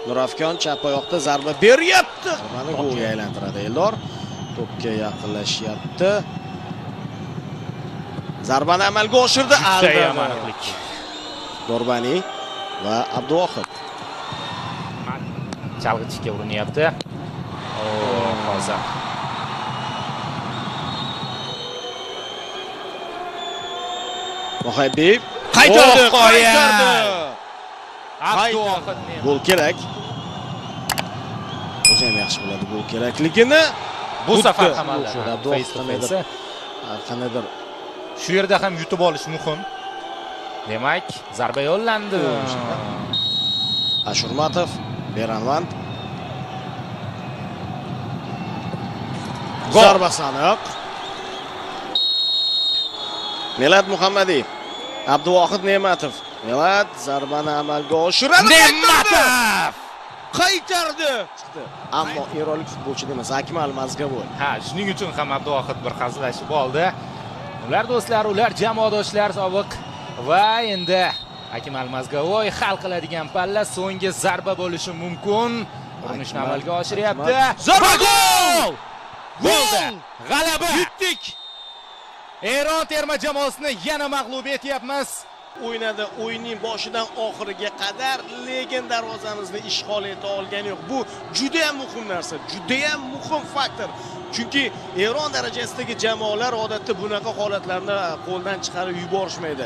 Nurafkon chap oyoqda zarba beryapti. Mana golga aylantiradi Eldor. To'pga yaqinlashyapti. Zarbani amalga oshirdi. Aldadi. Dorbani va Abduvohid. Chalg'itishga urinyapti. Hozir. Muhaybib qaytardi. Abduvohid gol kerak. O'zi ham yaxshi biladi gol kerakligini. Bu safar ham qanaqadir shu yerda ham yutib olish muhim. Demak, zarba yo'llandi. Ashurmatov, Beranvand. Zarba aniq. Milad Muhammadiy, Abduvohid Ne'matov. Milad zarbani amalga oshiradi. Ne'matov qaytardi. Chiqdi. Ammo eronlik futbolchi emas, Akmal Mazgavoy. Shuning uchun ham Abduvohid bir hazillashib oldi. Ular do'stlar, ular jamoadoshlar sobiq va endi Akmal Mazgavoy hal qiladigan palla so'nggi zarba bo'lishi mumkin. Urinishni amalga oshiryapti. Zarba gol! Bo'ldi. G'alaba. Yutdik. Eron terma jamoasini yana mag'lub etyapmiz. O'ynadi, o'yinning boshidan oxiriga qadar, lekin darvozamizni ishg'ol eta olgani yo'q. Bu juda ham muhim narsa, juda ham muhim faktor. Chunki Eron darajasidagi jamoalar odatda bunaqa holatlarni qo'ldan chiqarib yuborishmaydi.